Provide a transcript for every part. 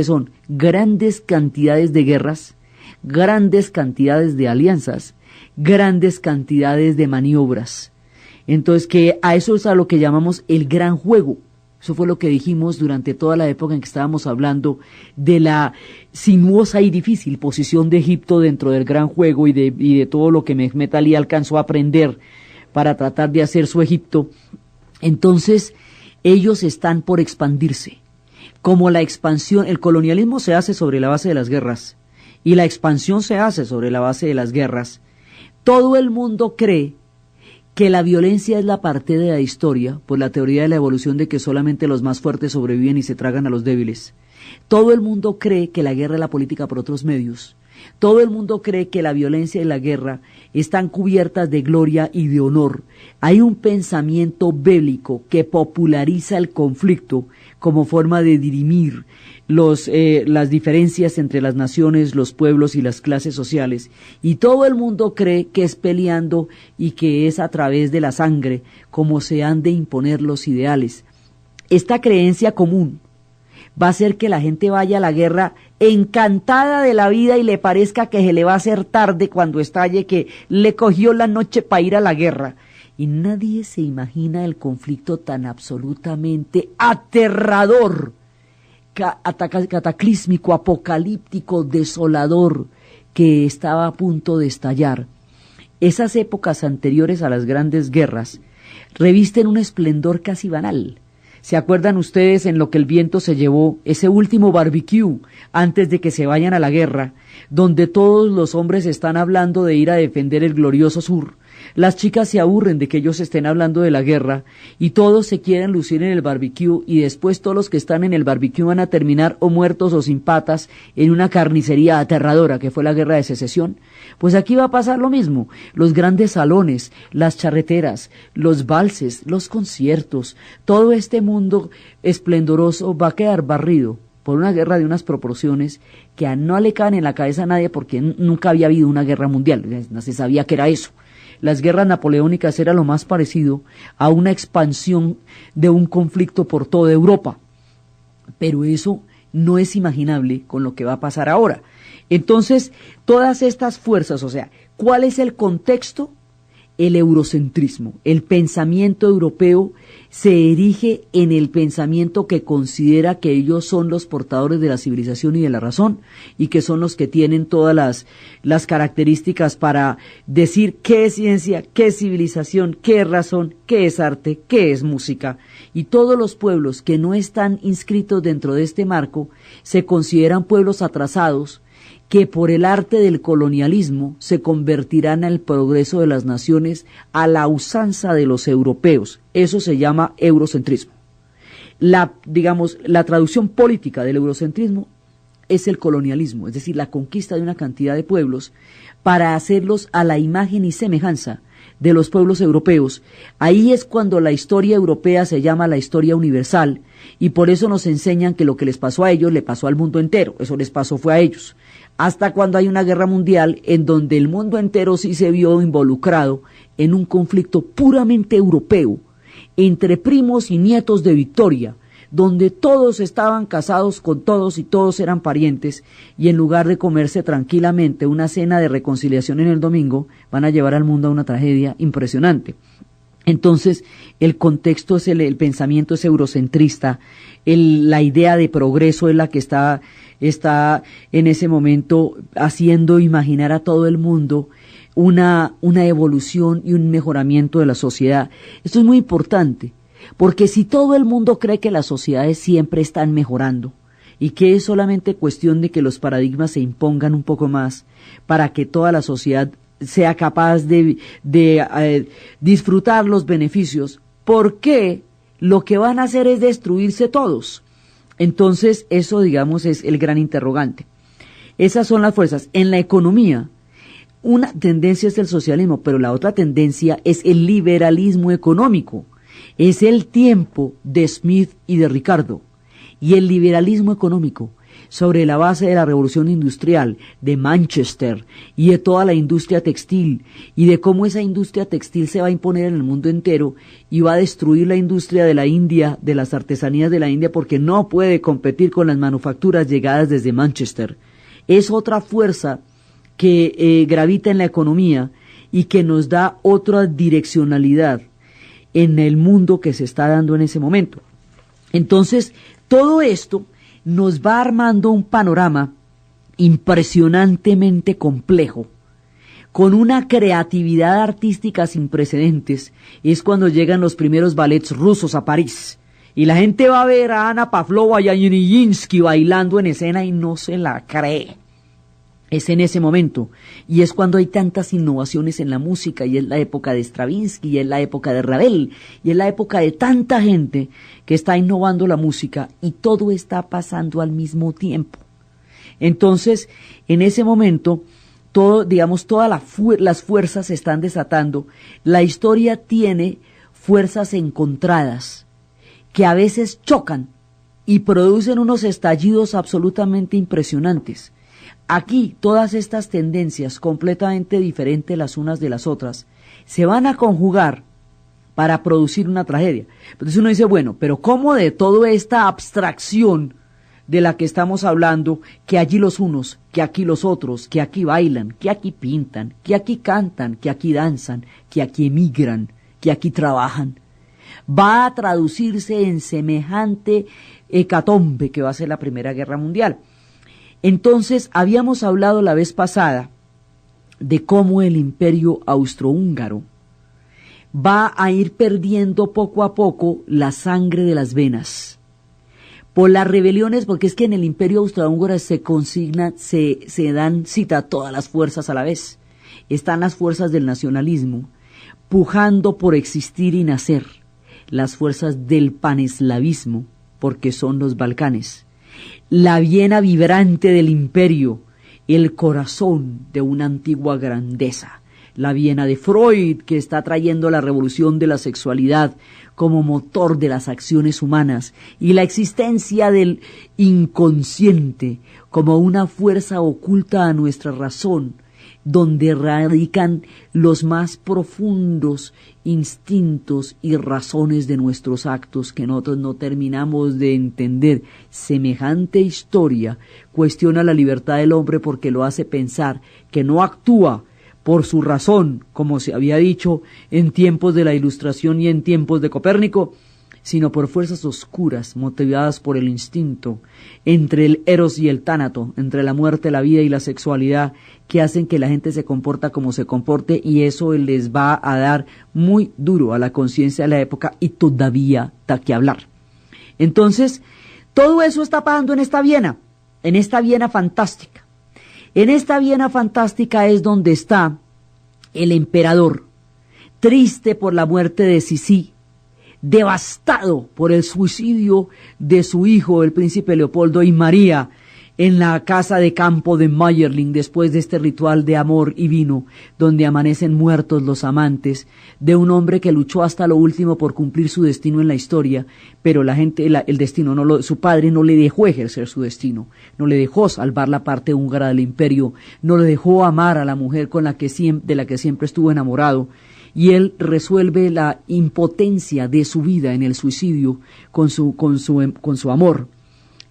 son grandes cantidades de guerras, grandes cantidades de alianzas, grandes cantidades de maniobras. Entonces, que a eso es a lo que llamamos el gran juego. Eso fue lo que dijimos durante toda la época en que estábamos hablando de la sinuosa y difícil posición de Egipto dentro del gran juego y de todo lo que Mehmet Ali alcanzó a aprender para tratar de hacer su Egipto. Entonces, ellos están por expandirse. Como la expansión, el colonialismo se hace sobre la base de las guerras y la expansión se hace sobre la base de las guerras, todo el mundo cree que la violencia es la parte de la historia, por la teoría de la evolución de que solamente los más fuertes sobreviven y se tragan a los débiles. Todo el mundo cree que la guerra es la política por otros medios. Todo el mundo cree que la violencia y la guerra están cubiertas de gloria y de honor. Hay un pensamiento bélico que populariza el conflicto como forma de dirimir las diferencias entre las naciones, los pueblos y las clases sociales. Y todo el mundo cree que es peleando y que es a través de la sangre como se han de imponer los ideales. Esta creencia común va a hacer que la gente vaya a la guerra encantada de la vida y le parezca que se le va a hacer tarde cuando estalle, que le cogió la noche para ir a la guerra. Y nadie se imagina el conflicto tan absolutamente aterrador, cataclísmico, apocalíptico, desolador, que estaba a punto de estallar. Esas épocas anteriores a las grandes guerras revisten un esplendor casi banal. ¿Se acuerdan ustedes en lo que el viento se llevó, ese último barbecue antes de que se vayan a la guerra, donde todos los hombres están hablando de ir a defender el glorioso sur? Las chicas se aburren de que ellos estén hablando de la guerra y todos se quieren lucir en el barbecue y después todos los que están en el barbecue van a terminar o muertos o sin patas en una carnicería aterradora que fue la guerra de secesión. Pues aquí va a pasar lo mismo. Los grandes salones, las charreteras, los valses, los conciertos, todo este mundo esplendoroso va a quedar barrido por una guerra de unas proporciones que no le caen en la cabeza a nadie porque nunca había habido una guerra mundial, no se sabía que era eso. Las guerras napoleónicas era lo más parecido a una expansión de un conflicto por toda Europa, pero eso no es imaginable con lo que va a pasar ahora. Entonces, todas estas fuerzas, o sea, ¿cuál es el contexto? El eurocentrismo. El pensamiento europeo se erige en el pensamiento que considera que ellos son los portadores de la civilización y de la razón, y que son los que tienen todas las características para decir qué es ciencia, qué es civilización, qué es razón, qué es arte, qué es música. Y todos los pueblos que no están inscritos dentro de este marco se consideran pueblos atrasados, que por el arte del colonialismo se convertirán al progreso de las naciones a la usanza de los europeos. Eso se llama eurocentrismo. La traducción política del eurocentrismo es el colonialismo, es decir, la conquista de una cantidad de pueblos para hacerlos a la imagen y semejanza de los pueblos europeos. Ahí es cuando la historia europea se llama la historia universal, y por eso nos enseñan que lo que les pasó a ellos le pasó al mundo entero. Eso les pasó fue a ellos. Hasta cuando hay una guerra mundial en donde el mundo entero sí se vio involucrado en un conflicto puramente europeo, entre primos y nietos de Victoria, donde todos estaban casados con todos y todos eran parientes, y en lugar de comerse tranquilamente una cena de reconciliación en el domingo, van a llevar al mundo a una tragedia impresionante. Entonces, el contexto es el pensamiento es eurocentrista, la idea de progreso es la que está en ese momento haciendo imaginar a todo el mundo una evolución y un mejoramiento de la sociedad. Esto es muy importante, porque si todo el mundo cree que las sociedades siempre están mejorando y que es solamente cuestión de que los paradigmas se impongan un poco más para que toda la sociedad sea capaz de disfrutar los beneficios, ¿por qué lo que van a hacer es destruirse todos? Entonces, eso, digamos, es el gran interrogante. Esas son las fuerzas. En la economía, una tendencia es el socialismo, pero la otra tendencia es el liberalismo económico. Es el tiempo de Smith y de Ricardo. Y el liberalismo económico sobre la base de la revolución industrial, de Manchester y de toda la industria textil, y de cómo esa industria textil se va a imponer en el mundo entero y va a destruir la industria de la India, de las artesanías de la India, porque no puede competir con las manufacturas llegadas desde Manchester. Es otra fuerza que gravita en la economía y que nos da otra direccionalidad en el mundo que se está dando en ese momento. Entonces, todo esto nos va armando un panorama impresionantemente complejo, con una creatividad artística sin precedentes. Es cuando llegan los primeros ballets rusos a París, y la gente va a ver a Ana Pavlova y a Nijinsky bailando en escena y no se la cree. Es en ese momento, y es cuando hay tantas innovaciones en la música, y es la época de Stravinsky, y es la época de Ravel, y es la época de tanta gente que está innovando la música, y todo está pasando al mismo tiempo. Entonces, en ese momento, todas las fuerzas se están desatando. La historia tiene fuerzas encontradas, que a veces chocan, y producen unos estallidos absolutamente impresionantes. Aquí, todas estas tendencias completamente diferentes las unas de las otras se van a conjugar para producir una tragedia. Entonces uno dice, bueno, pero ¿cómo de toda esta abstracción de la que estamos hablando, que allí los unos, que aquí los otros, que aquí bailan, que aquí pintan, que aquí cantan, que aquí danzan, que aquí emigran, que aquí trabajan, va a traducirse en semejante hecatombe que va a ser la Primera Guerra Mundial? Entonces, habíamos hablado la vez pasada de cómo el imperio austrohúngaro va a ir perdiendo poco a poco la sangre de las venas por las rebeliones, porque es que en el imperio austrohúngaro se dan cita a todas las fuerzas a la vez. Están las fuerzas del nacionalismo, pujando por existir y nacer, las fuerzas del paneslavismo, porque son los Balcanes, la Viena vibrante del imperio, el corazón de una antigua grandeza, la Viena de Freud, que está trayendo la revolución de la sexualidad como motor de las acciones humanas, y la existencia del inconsciente como una fuerza oculta a nuestra razón, donde radican los más profundos instintos y razones de nuestros actos que nosotros no terminamos de entender. Semejante historia cuestiona la libertad del hombre porque lo hace pensar que no actúa por su razón, como se había dicho en tiempos de la Ilustración y en tiempos de Copérnico, sino por fuerzas oscuras motivadas por el instinto, entre el eros y el tánato, entre la muerte, la vida y la sexualidad, que hacen que la gente se comporta como se comporte, y eso les va a dar muy duro a la conciencia de la época y todavía da que hablar. Entonces, todo eso está pasando en esta Viena fantástica. En esta Viena fantástica es donde está el emperador, triste por la muerte de Sissi, devastado por el suicidio de su hijo, el príncipe Leopoldo, y María, en la casa de campo de Mayerling, después de este ritual de amor y vino, donde amanecen muertos los amantes de un hombre que luchó hasta lo último por cumplir su destino en la historia, pero el destino su padre no le dejó ejercer su destino, no le dejó salvar la parte húngara del imperio, no le dejó amar a la mujer de la que siempre estuvo enamorado, y él resuelve la impotencia de su vida en el suicidio con su amor.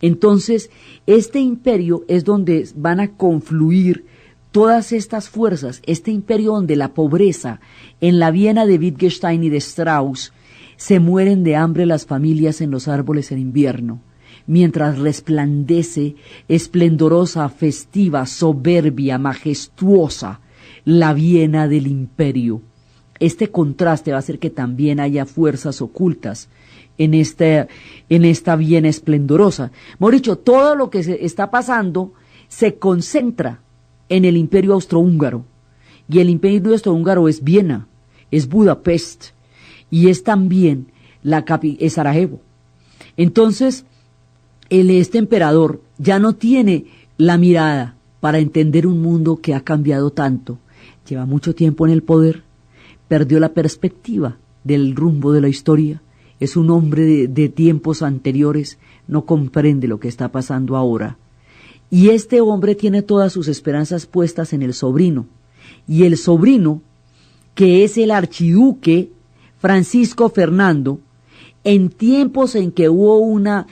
Entonces, este imperio es donde van a confluir todas estas fuerzas, este imperio donde la pobreza, en la Viena de Wittgenstein y de Strauss, se mueren de hambre las familias en los árboles en invierno, mientras resplandece, esplendorosa, festiva, soberbia, majestuosa, la Viena del imperio. Este contraste va a hacer que también haya fuerzas ocultas en esta Viena esplendorosa. Hemos dicho, todo lo que se está pasando se concentra en el imperio austrohúngaro, y el imperio austrohúngaro es Viena, es Budapest, y es también es Sarajevo. Entonces, este emperador ya no tiene la mirada para entender un mundo que ha cambiado tanto. Lleva mucho tiempo en el poder, perdió la perspectiva del rumbo de la historia, es un hombre de tiempos anteriores, no comprende lo que está pasando ahora. Y este hombre tiene todas sus esperanzas puestas en el sobrino. Y el sobrino, que es el archiduque Francisco Fernando, en tiempos en que hubo una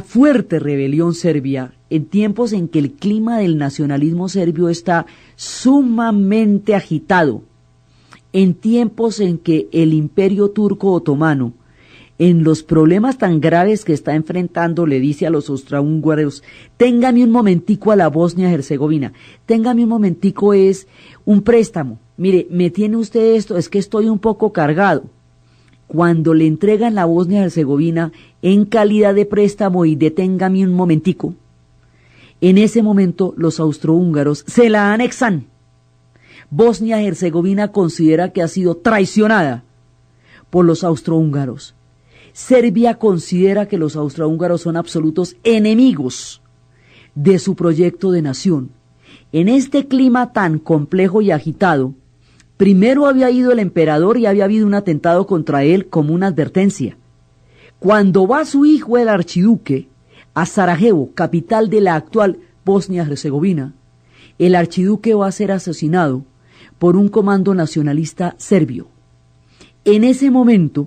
fuerte rebelión serbia, en tiempos en que el clima del nacionalismo serbio está sumamente agitado, en tiempos en que el imperio turco otomano, en los problemas tan graves que está enfrentando, le dice a los austrohúngaros: téngame un momentico a la Bosnia-Herzegovina, téngame un momentico, es un préstamo, mire, me tiene usted esto, es que estoy un poco cargado. Cuando le entregan la Bosnia-Herzegovina en calidad de préstamo y deténgame un momentico, en ese momento los austrohúngaros se la anexan. Bosnia-Herzegovina considera que ha sido traicionada por los austrohúngaros. Serbia considera que los austrohúngaros son absolutos enemigos de su proyecto de nación. En este clima tan complejo y agitado, primero había ido el emperador y había habido un atentado contra él como una advertencia. Cuando va su hijo el archiduque a Sarajevo, capital de la actual Bosnia-Herzegovina, el archiduque va a ser asesinado por un comando nacionalista serbio. En ese momento,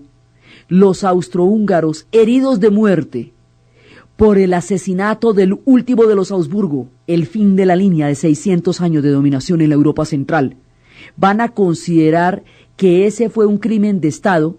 los austrohúngaros, heridos de muerte por el asesinato del último de los Habsburgo, el fin de la línea de 600 años de dominación en la Europa central, van a considerar que ese fue un crimen de Estado,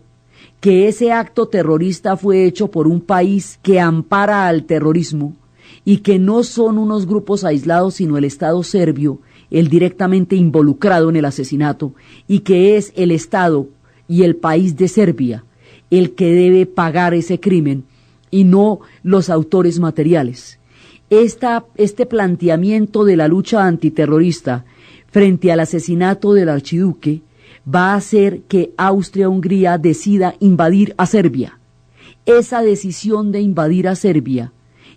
que ese acto terrorista fue hecho por un país que ampara al terrorismo y que no son unos grupos aislados, sino el Estado serbio, el directamente involucrado en el asesinato, y que es el Estado y el país de Serbia el que debe pagar ese crimen y no los autores materiales. Este planteamiento de la lucha antiterrorista frente al asesinato del archiduque va a hacer que Austria-Hungría decida invadir a Serbia. Esa decisión de invadir a Serbia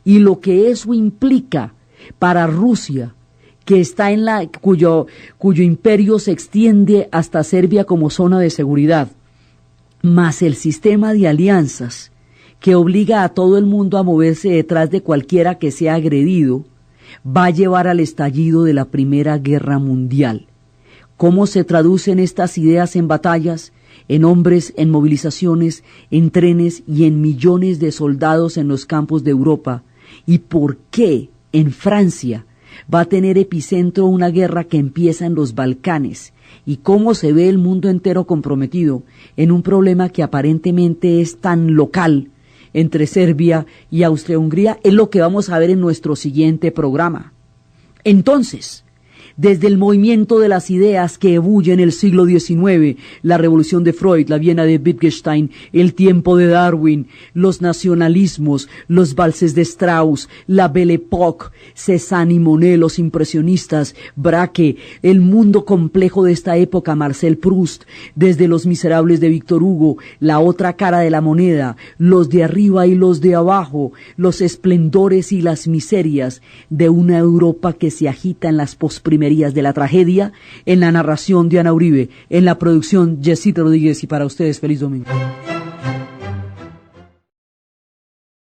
y lo que eso implica para Rusia, que está cuyo imperio se extiende hasta Serbia como zona de seguridad, más el sistema de alianzas que obliga a todo el mundo a moverse detrás de cualquiera que sea agredido, va a llevar al estallido de la Primera Guerra Mundial. ¿Cómo se traducen estas ideas en batallas, en hombres, en movilizaciones, en trenes y en millones de soldados en los campos de Europa? ¿Y por qué en Francia va a tener epicentro una guerra que empieza en los Balcanes? ¿Y cómo se ve el mundo entero comprometido en un problema que aparentemente es tan local entre Serbia y Austria-Hungría? Es lo que vamos a ver en nuestro siguiente programa. Entonces, desde el movimiento de las ideas que ebulle en el siglo XIX, la revolución de Freud, la Viena de Wittgenstein, el tiempo de Darwin, los nacionalismos, los valses de Strauss, la Belle Époque, Cézanne y Monet, los impresionistas, Braque, el mundo complejo de esta época, Marcel Proust, desde Los Miserables de Víctor Hugo, la otra cara de la moneda, los de arriba y los de abajo, los esplendores y las miserias de una Europa que se agita en las posprimerías de la tragedia, en la narración de Ana Uribe, en la producción Jessy Rodríguez, y para ustedes feliz domingo.